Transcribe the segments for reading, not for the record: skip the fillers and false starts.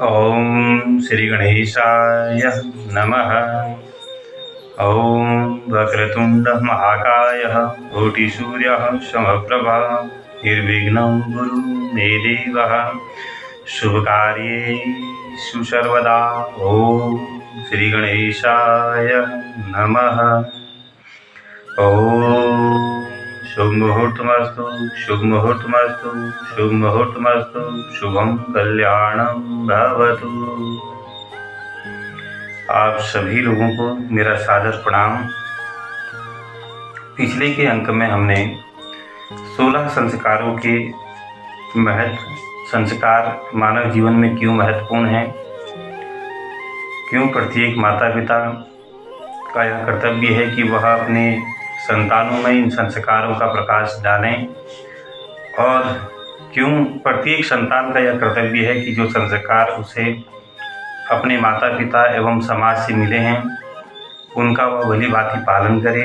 ओम श्री गणेशाय नमः। ओम वक्रतुंड महाकाय कोटिसूर्यः समप्रभा निर्विघ्नं कुरु मे देव। शुभकार्येषु सर्वदा। ओम श्री गणेशाय नमः। ओम शुभ मुहूर्तमस्तु, शुभ मुहूर्तमस्तु, शुभ मुहूर्तमस्तु, शुभम कल्याणम भवतु। आप सभी लोगों को मेरा सादर प्रणाम। पिछले के अंक में हमने 16 संस्कारों के महत्व, संस्कार मानव जीवन में क्यों महत्वपूर्ण हैं, क्यों प्रत्येक माता पिता का यह कर्तव्य है कि वह अपने संतानों में इन संस्कारों का प्रकाश डालें, और क्यों प्रत्येक संतान का यह कर्तव्य है कि जो संस्कार उसे अपने माता पिता एवं समाज से मिले हैं उनका वह भली भांति पालन करे।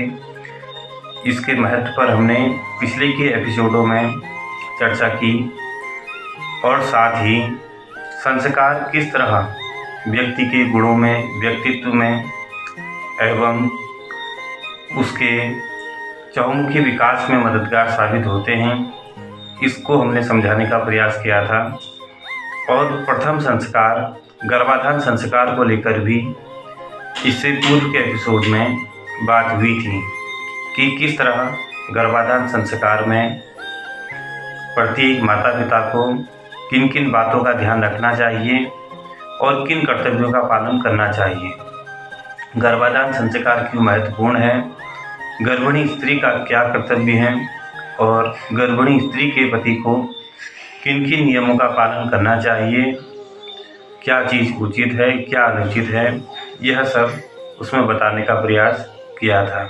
इसके महत्व पर हमने पिछले के एपिसोडों में चर्चा की, और साथ ही संस्कार किस तरह व्यक्ति के गुणों में, व्यक्तित्व में एवं उसके चहुमुखी विकास में मददगार साबित होते हैं, इसको हमने समझाने का प्रयास किया था। और प्रथम संस्कार गर्भाधान संस्कार को लेकर भी इससे पूर्व के एपिसोड में बात हुई थी कि किस तरह गर्भाधान संस्कार में प्रत्येक माता पिता को किन किन बातों का ध्यान रखना चाहिए और किन कर्तव्यों का पालन करना चाहिए। गर्भाधान संस्कार क्यों महत्वपूर्ण है, गर्भिणी स्त्री का क्या कर्तव्य है, और गर्भिणी स्त्री के पति को किन किन नियमों का पालन करना चाहिए, क्या चीज़ उचित है, क्या अनुचित है, यह सब उसमें बताने का प्रयास किया था।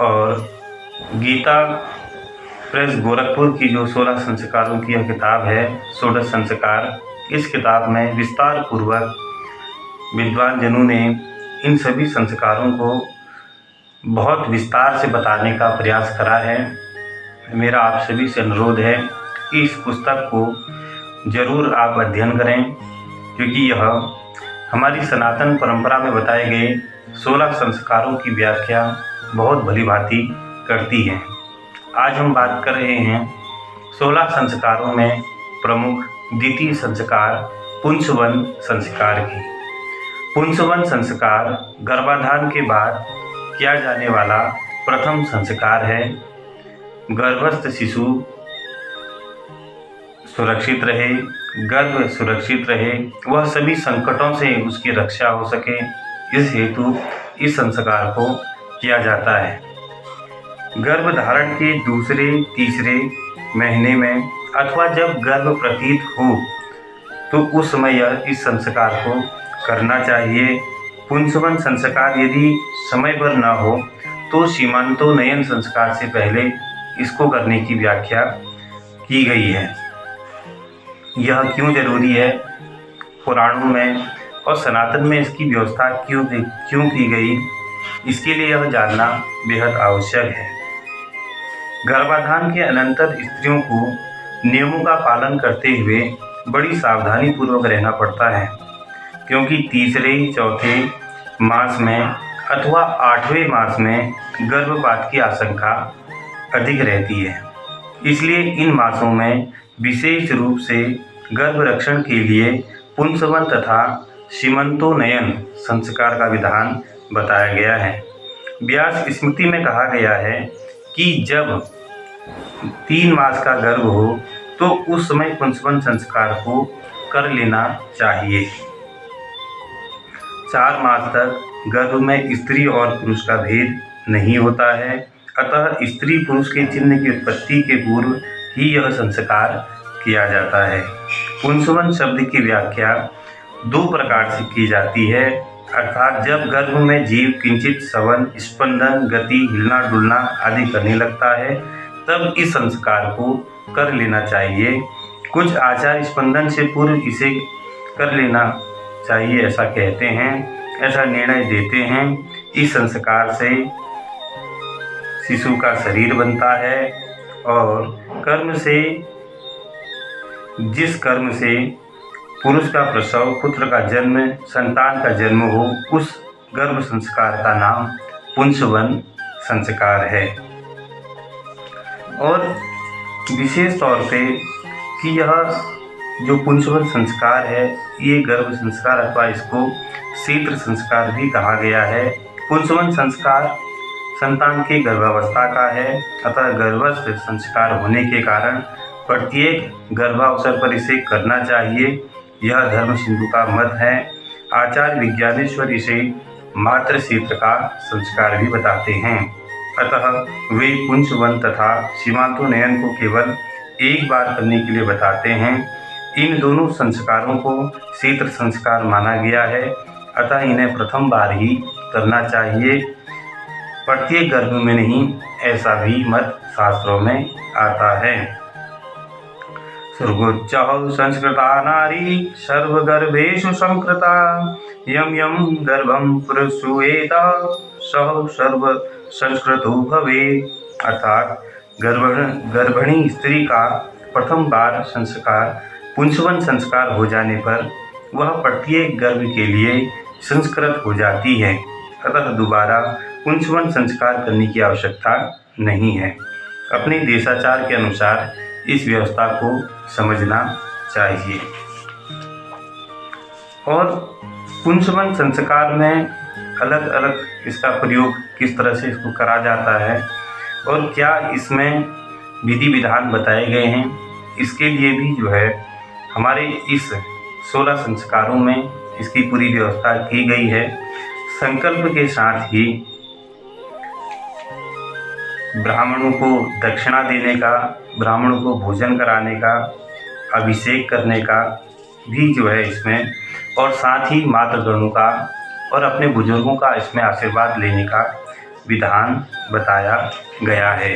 और गीता प्रेस गोरखपुर की जो 16 संस्कारों की यह किताब है, 16 संस्कार, इस किताब में विस्तार पूर्वक विद्वान जनों ने इन सभी संस्कारों को बहुत विस्तार से बताने का प्रयास करा है। मेरा आप सभी से अनुरोध है कि इस पुस्तक को ज़रूर आप अध्ययन करें, क्योंकि यह हमारी सनातन परंपरा में बताए गए 16 संस्कारों की व्याख्या बहुत भली भांति करती है। आज हम बात कर रहे हैं 16 संस्कारों में प्रमुख द्वितीय संस्कार पुंसवन संस्कार की। पुंसवन संस्कार गर्भाधान के बाद किया जाने वाला प्रथम संस्कार है। गर्भस्थ शिशु सुरक्षित रहे, गर्भ सुरक्षित रहे, वह सभी संकटों से उसकी रक्षा हो सके, इस हेतु इस संस्कार को किया जाता है। गर्भधारण के दूसरे तीसरे महीने में अथवा जब गर्भ प्रतीत हो तो उस समय यह इस संस्कार को करना चाहिए। पुंसवन संस्कार यदि समय पर न हो तो सीमांतोन्नयन संस्कार से पहले इसको करने की व्याख्या की गई है। यह क्यों जरूरी है, पुराणों में और सनातन में इसकी व्यवस्था क्यों की गई, इसके लिए यह जानना बेहद आवश्यक है। गर्भाधान के अनंतर स्त्रियों को नियमों का पालन करते हुए बड़ी सावधानी पूर्वक रहना पड़ता है, क्योंकि तीसरे चौथे मास में अथवा 8वें मास में गर्भपात की आशंका अधिक रहती है। इसलिए इन मासों में विशेष रूप से गर्भ रक्षण के लिए पुंसवन तथा सीमंतोन्नयन संस्कार का विधान बताया गया है। व्यास स्मृति में कहा गया है कि जब 3 मास का गर्भ हो तो उस समय पुंसवन संस्कार को कर लेना चाहिए। 4 मास तक गर्भ में स्त्री और पुरुष का भेद नहीं होता है, अतः स्त्री पुरुष के चिन्ह की उत्पत्ति के पूर्व ही यह संस्कार किया जाता है। पुंसवन शब्द की व्याख्या 2 प्रकार से की जाती है, अर्थात जब गर्भ में जीव किंचित श्रवण, स्पंदन, गति, हिलना डुलना आदि करने लगता है तब इस संस्कार को कर लेना चाहिए। कुछ आचार्य स्पंदन से पूर्व इसे कर लेना चाहिए ऐसा कहते हैं, ऐसा निर्णय देते हैं। इस संस्कार से शिशु का शरीर बनता है और जिस कर्म से पुरुष का प्रसव, पुत्र का जन्म, संतान का जन्म हो, उस गर्भ संस्कार का नाम पुंसवन संस्कार है। और विशेष तौर पे कि यह जो पुंसवन संस्कार है, ये गर्भ संस्कार अथवा इसको शीत्र संस्कार भी कहा गया है। पुंसवन संस्कार संतान की गर्भावस्था का है, अतः गर्भस्थ संस्कार होने के कारण प्रत्येक गर्भावसर पर इसे करना चाहिए। यह धर्म सिंधु का मत है। आचार्य विज्ञानेश्वर इसे मातृ शीत्र का संस्कार भी बताते हैं। अतः वे पुंसवन तथा सीमांतोन्नयन को केवल एक बार करने के लिए बताते हैं। इन दोनों संस्कारों को शीत्र संस्कार माना गया है, अतः इन्हें प्रथम बार ही करना चाहिए, प्रत्येक गर्भ में नहीं, ऐसा भी मत शास्त्रों में आता है। सर्वोच्चः संस्कृता नारी सर्वगर्भेषु संकृता, यं यं गर्भं प्रसूयेत सः सर्व संस्कृतो भवेत्। अर्थात गर्भिणी स्त्री का प्रथम बार संस्कार पुंसवन संस्कार हो जाने पर वह प्रत्येक गर्भ के लिए संस्कृत हो जाती है, अतः दोबारा पुंसवन संस्कार करने की आवश्यकता नहीं है। अपने देशाचार के अनुसार इस व्यवस्था को समझना चाहिए। और पुंसवन संस्कार में अलग अलग इसका प्रयोग किस तरह से इसको करा जाता है और क्या इसमें विधि विधान बताए गए हैं, इसके लिए भी जो है हमारे इस 16 संस्कारों में इसकी पूरी व्यवस्था की गई है। संकल्प के साथ ही ब्राह्मणों को दक्षिणा देने का, ब्राह्मणों को भोजन कराने का, अभिषेक करने का भी जो है इसमें, और साथ ही मातृगणों का और अपने बुजुर्गों का इसमें आशीर्वाद लेने का विधान बताया गया है।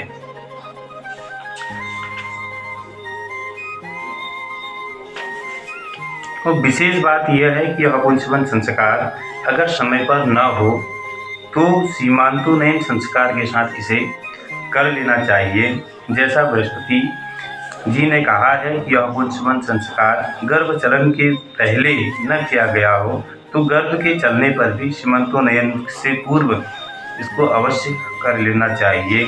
और विशेष बात यह है कि यह पुंसवन संस्कार अगर समय पर न हो तो सीमांतोन्नयन संस्कार के साथ इसे कर लेना चाहिए। जैसा बृहस्पति जी ने कहा है कि यह पुंसवन संस्कार गर्भ चलन के पहले न किया गया हो तो गर्भ के चलने पर भी सीमांतोन्नयन से पूर्व इसको अवश्य कर लेना चाहिए।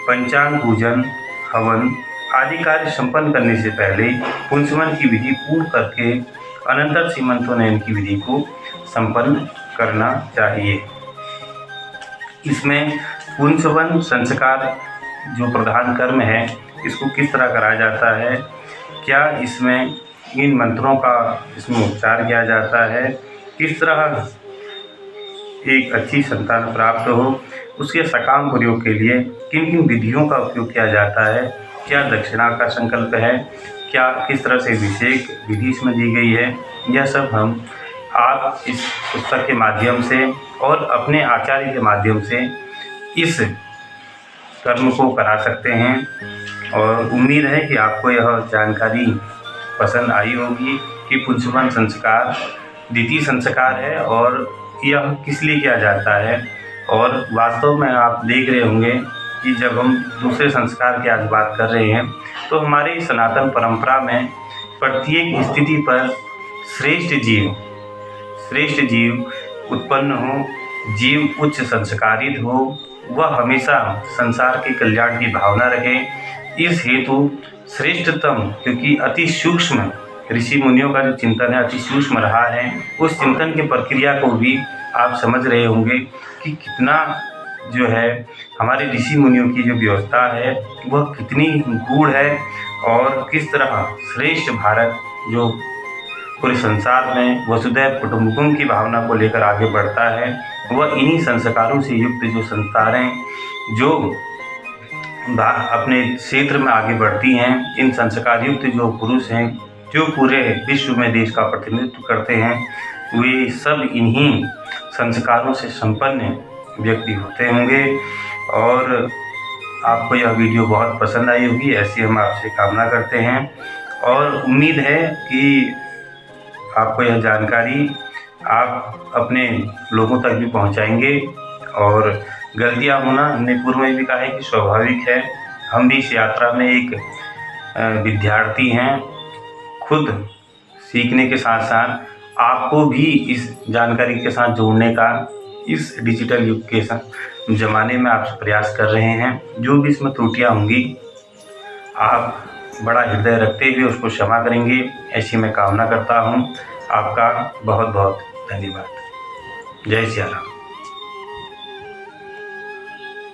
पंचांग पूजन, हवन आदि कार्य संपन्न करने से पहले पुंसवन की विधि पूर्ण करके अनंतर सीमांतोन्नयन की विधि को संपन्न करना चाहिए। इसमें पुंसवन संस्कार जो प्रधान कर्म है, इसको किस तरह कराया जाता है, क्या इसमें इन मंत्रों का इसमें उच्चार किया जाता है, किस तरह एक अच्छी संतान प्राप्त हो, उसके सकाम प्रयोग के लिए किन किन विधियों का उपयोग किया जाता है, क्या दक्षिणा का संकल्प है, क्या किस तरह से अभिषेक विधि इसमें दी गई है, यह सब हम आप इस पुस्तक के माध्यम से और अपने आचार्य के माध्यम से इस कर्म को करा सकते हैं। और उम्मीद है कि आपको यह जानकारी पसंद आई होगी कि पुंसवन संस्कार द्वितीय संस्कार है और यह किस लिए किया जाता है। और वास्तव में आप देख रहे होंगे कि जब हम दूसरे संस्कार की आज बात कर रहे हैं तो हमारी सनातन परंपरा में प्रत्येक स्थिति पर श्रेष्ठ जीव उत्पन्न हो, जीव उच्च संस्कारित हो, वह हमेशा संसार के कल्याण की भावना रखे। इस हेतु श्रेष्ठतम, क्योंकि अति सूक्ष्म ऋषि मुनियों का जो चिंतन है अति सूक्ष्म रहा है, उस चिंतन की प्रक्रिया को भी आप समझ रहे होंगे कि कितना जो है हमारे ऋषि मुनियों की जो व्यवस्था है वह कितनी गूढ़ है और किस तरह श्रेष्ठ भारत जो पूरे संसार में वसुधैव कुटुंबकम की भावना को लेकर आगे बढ़ता है, वह इन्हीं संस्कारों से युक्त जो संतानें जो अपने क्षेत्र में आगे बढ़ती हैं, इन संस्कार युक्त जो पुरुष हैं जो पूरे विश्व में देश का प्रतिनिधित्व करते हैं, वे सब इन्हीं संस्कारों से संपन्न व्यक्ति होते होंगे। और आपको यह वीडियो बहुत पसंद आई होगी, ऐसी हम आपसे कामना करते हैं और उम्मीद है कि आपको यह जानकारी आप अपने लोगों तक भी पहुंचाएंगे। और गलतियां होना हमने पूर्व में भी कहा है कि स्वाभाविक है। हम भी इस यात्रा में एक विद्यार्थी हैं, खुद सीखने के साथ साथ आपको भी इस जानकारी के साथ जोड़ने का इस डिजिटल युग के ज़माने में आप प्रयास कर रहे हैं। जो भी इसमें त्रुटियां होंगी आप बड़ा हृदय रखते हुए उसको क्षमा करेंगे, ऐसी मैं कामना करता हूं। आपका बहुत बहुत धन्यवाद। जय सिया राम।